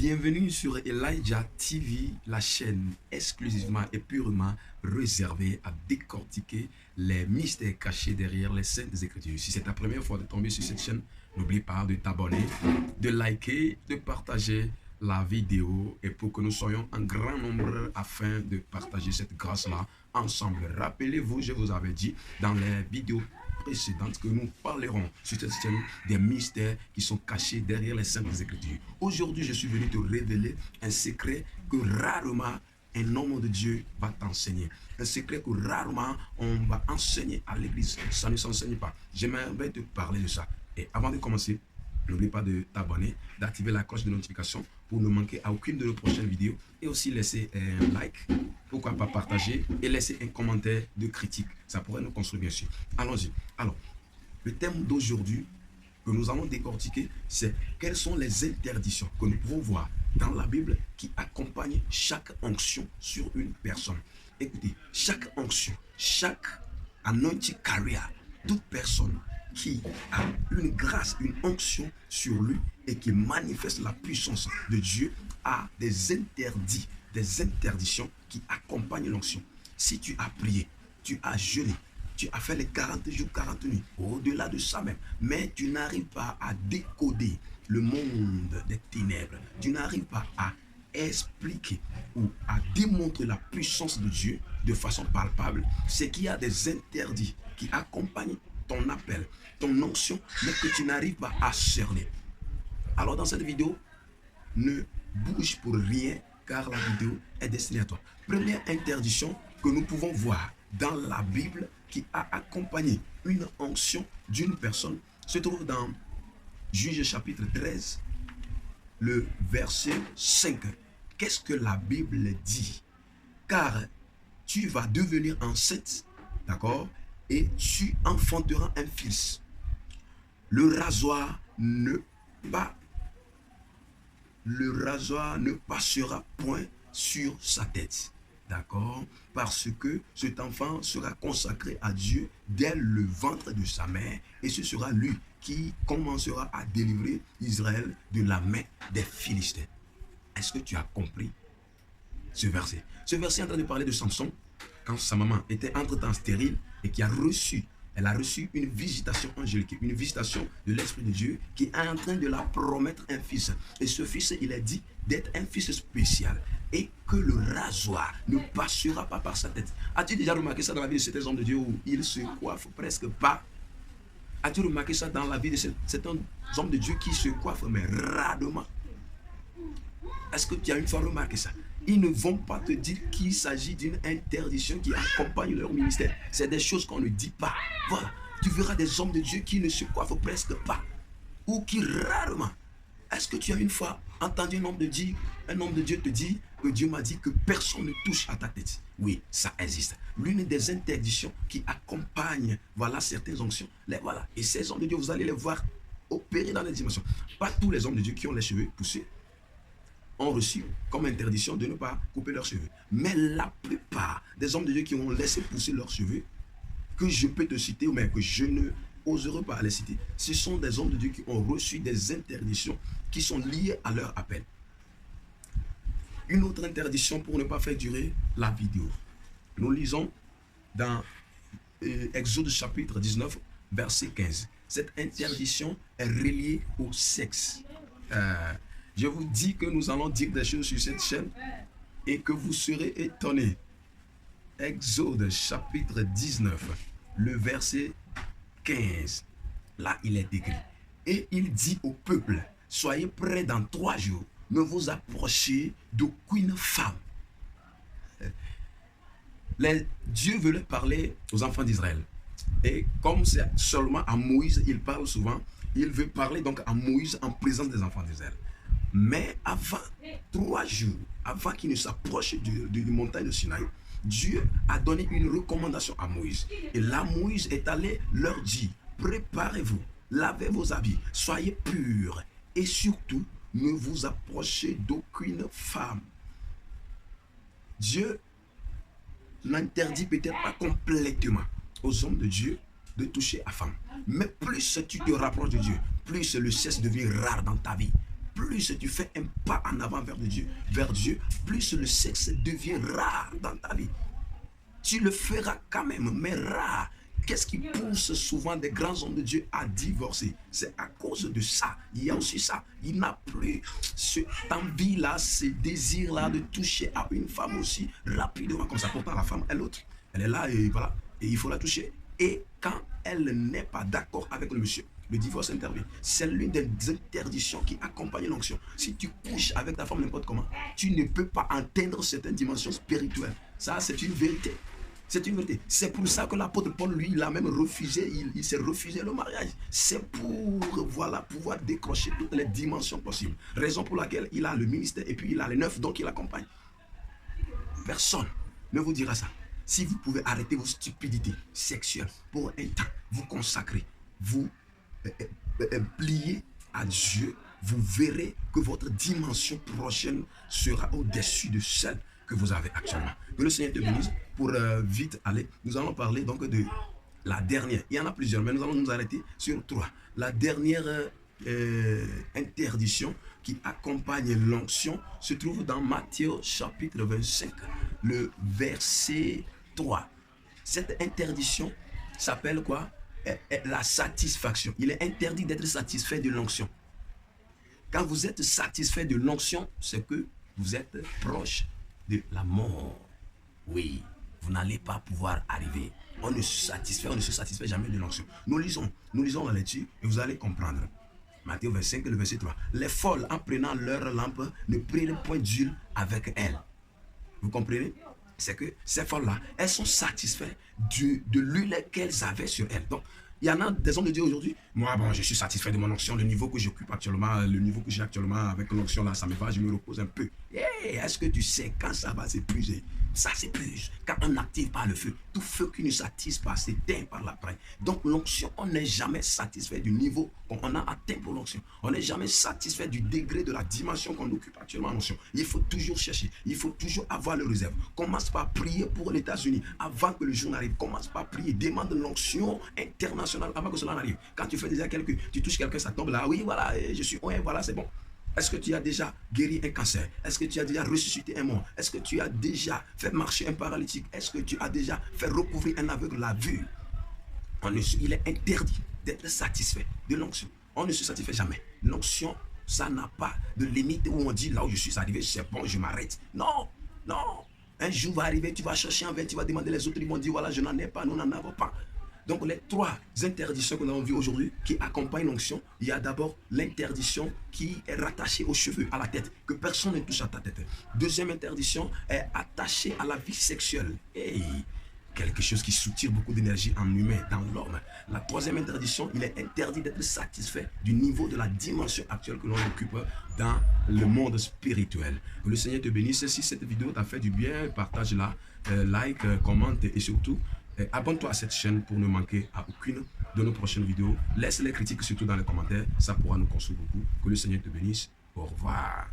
Bienvenue sur Elijah TV, la chaîne exclusivement et purement réservée à décortiquer les mystères cachés derrière les Saintes Écritures. Si c'est ta première fois de tomber sur cette chaîne, n'oublie pas de t'abonner, de liker, de partager la vidéo et pour que nous soyons en grand nombre afin de partager cette grâce-là ensemble. Rappelez-vous, je vous avais dit dans les vidéos précédentes que nous parlerons sur cette chaîne des mystères qui sont cachés derrière les Saintes Écritures. Aujourd'hui, je suis venu te révéler un secret que rarement un homme de Dieu va t'enseigner. Un secret que rarement on va enseigner à l'église. Ça ne s'enseigne pas. J'aimerais te parler de ça. Et avant de commencer, n'oublie pas de t'abonner, d'activer la cloche de notification pour ne manquer à aucune de nos prochaines vidéos et aussi laisser un like, pourquoi pas partager et laisser un commentaire de critique. Ça pourrait nous construire bien sûr. Allons-y. Alors, le thème d'aujourd'hui que nous allons décortiquer, c'est quelles sont les interdictions que nous pouvons voir dans la Bible qui accompagnent chaque onction sur une personne. Écoutez, chaque onction, chaque anointing carrier, toute personne qui a une grâce, une onction sur lui et qui manifeste la puissance de Dieu a des interdits, des interdictions qui accompagnent l'onction. Si tu as prié, tu as jeûné, tu as fait les 40 jours, 40 nuits, au-delà de ça même, mais tu n'arrives pas à décoder le monde des ténèbres, tu n'arrives pas à expliquer ou à démontrer la puissance de Dieu de façon palpable, c'est qu'il y a des interdits qui accompagnent ton appel, ton onction, mais que tu n'arrives pas à cerner. Alors dans cette vidéo, ne bouge pour rien car la vidéo est destinée à toi. Première interdiction que nous pouvons voir dans la Bible qui a accompagné une onction d'une personne se trouve dans Juge chapitre 13, le verset 5. Qu'est-ce que la Bible dit? Car tu vas devenir enceinte, d'accord? Et tu enfanteras un fils. Le rasoir ne passera point sur sa tête. D'accord? Parce que cet enfant sera consacré à Dieu dès le ventre de sa mère. Et ce sera lui qui commencera à délivrer Israël de la main des Philistins. Est-ce que tu as compris ce verset? Ce verset est en train de parler de Samson quand sa maman était entre-temps stérile et qui a reçu, elle a reçu une visitation angélique, une visitation de l'Esprit de Dieu qui est en train de la promettre un fils. Et ce fils, il est dit d'être un fils spécial et que le rasoir ne passera pas par sa tête. As-tu déjà remarqué ça dans la vie de certains hommes de Dieu où ils se coiffent presque pas? As-tu remarqué ça dans la vie de certains hommes de Dieu qui se coiffent mais radement? Est-ce que tu as une fois remarqué ça? Ils ne vont pas te dire qu'il s'agit d'une interdiction qui accompagne leur ministère. C'est des choses qu'on ne dit pas. Voilà. Tu verras des hommes de Dieu qui ne se coiffent presque pas. Ou qui rarement. Est-ce que tu as une fois entendu un homme de Dieu te dire que Dieu m'a dit que personne ne touche à ta tête? Oui, ça existe. L'une des interdictions qui accompagne, voilà, certaines onctions. Voilà. Et ces hommes de Dieu, vous allez les voir opérer dans les dimensions. Pas tous les hommes de Dieu qui ont les cheveux poussés ont reçu comme interdiction de ne pas couper leurs cheveux. Mais la plupart des hommes de Dieu qui ont laissé pousser leurs cheveux, que je peux te citer, mais que je ne oserai pas les citer, ce sont des hommes de Dieu qui ont reçu des interdictions qui sont liées à leur appel. Une autre interdiction pour ne pas faire durer la vidéo. Nous lisons dans Exode chapitre 19, verset 15. Cette interdiction est reliée au sexe. Je vous dis que nous allons dire des choses sur cette chaîne et que vous serez étonnés. Exode chapitre 19, le verset 15. Là, il est écrit. Et il dit au peuple, soyez prêts dans 3 jours, ne vous approchez d'aucune femme. Dieu voulait parler aux enfants d'Israël. Et comme c'est seulement à Moïse, il parle souvent, il veut parler donc à Moïse en présence des enfants d'Israël. Mais avant 3 jours, avant qu'il ne s'approche de la montagne de Sinaï, Dieu a donné une recommandation à Moïse. Et là, Moïse est allé leur dire, préparez-vous, lavez vos habits, soyez purs et surtout, ne vous approchez d'aucune femme. Dieu n'interdit peut-être pas complètement aux hommes de Dieu de toucher à femme. Mais plus tu te rapproches de Dieu, plus le sexe devient rare dans ta vie. plus tu fais un pas en avant vers Dieu, plus le sexe devient rare dans ta vie. Tu le feras quand même, mais rare. Qu'est-ce qui pousse souvent des grands hommes de Dieu à divorcer? C'est à cause de ça. Il y a aussi ça. Il n'a plus cette envie-là, ce désir-là de toucher à une femme aussi rapidement comme ça. Pourtant, la femme est l'autre. Elle est là et voilà. Et il faut la toucher. Et quand elle n'est pas d'accord avec le monsieur, le divorce intervient. C'est l'une des interdictions qui accompagne l'onction. Si tu couches avec ta femme n'importe comment, tu ne peux pas atteindre certaines dimensions spirituelles. Ça, c'est une vérité. C'est une vérité. C'est pour ça que l'apôtre Paul, lui, il a même refusé, il s'est refusé le mariage. C'est pour, voilà, pouvoir décrocher toutes les dimensions possibles. Raison pour laquelle il a le ministère et puis il a les 9 dons qui l'accompagnent. Personne ne vous dira ça. Si vous pouvez arrêter vos stupidités sexuelles pour un temps, vous consacrer, vous plier à Dieu, vous verrez que votre dimension prochaine sera au-dessus de celle que vous avez actuellement. Que le Seigneur te bénisse. Pour vite aller, nous allons parler donc de la dernière. Il y en a plusieurs, mais nous allons nous arrêter sur 3. La dernière interdiction qui accompagne l'onction se trouve dans Matthieu chapitre 25, le verset 3. Cette interdiction s'appelle quoi? La satisfaction. Il est interdit d'être satisfait de l'onction. Quand vous êtes satisfait de l'onction, c'est que vous êtes proche de la mort. Oui, vous n'allez pas pouvoir arriver. On ne se satisfait jamais de l'onction. Nous lisons la lecture et vous allez comprendre. Matthieu 25, le verset 3. Les folles, en prenant leur lampe, ne prennent point d'huile avec elles. Vous comprenez? C'est que ces folles-là, elles sont satisfaites de l'huile qu'elles avaient sur elles. Donc, il y en a des hommes de Dieu aujourd'hui. Moi, bon, je suis satisfait de mon onction, le niveau que j'occupe actuellement, le niveau que j'ai actuellement avec l'onction là, ça me va, je me repose un peu. Hey, est-ce que tu sais quand ça va s'épuiser? Ça s'épuise. Quand on n'active pas le feu, tout feu qui ne s'attise pas s'éteint par l'après. Donc l'onction, on n'est jamais satisfait du niveau qu'on a atteint pour l'onction. On n'est jamais satisfait du degré de la dimension qu'on occupe actuellement en onction. Il faut toujours chercher, il faut toujours avoir le réserve. Commence par prier pour les États-Unis avant que le jour n'arrive. Commence par prier, demande l'onction internationale avant que cela n'arrive. Quand tu fais déjà tu touches quelqu'un, ça tombe là, oui, voilà, je suis, ouais, voilà, c'est bon. Est-ce que tu as déjà guéri un cancer? Est-ce que tu as déjà ressuscité un mort? Est-ce que tu as déjà fait marcher un paralytique? Est-ce que tu as déjà fait recouvrir un aveugle la vue? Il est interdit d'être satisfait de l'onction. On ne se satisfait jamais. L'onction, ça n'a pas de limite où on dit là où je suis arrivé, c'est bon, je m'arrête. Non, non. Un jour va arriver, tu vas chercher en vain, tu vas demander les autres, ils vont dire voilà, je n'en ai pas, nous n'en avons pas. Donc les 3 interdictions que nous avons vues aujourd'hui qui accompagnent l'onction, il y a d'abord l'interdiction qui est rattachée aux cheveux, à la tête, que personne ne touche à ta tête. Deuxième interdiction est attachée à la vie sexuelle. Hey, quelque chose qui soutire beaucoup d'énergie en humain, dans l'homme. La 3e interdiction, il est interdit d'être satisfait du niveau de la dimension actuelle que l'on occupe dans le monde spirituel. Que le Seigneur te bénisse. Si cette vidéo t'a fait du bien, partage-la, like, commente et surtout, abonne-toi à cette chaîne pour ne manquer à aucune de nos prochaines vidéos. Laisse les critiques surtout dans les commentaires, ça pourra nous construire beaucoup. Que le Seigneur te bénisse. Au revoir.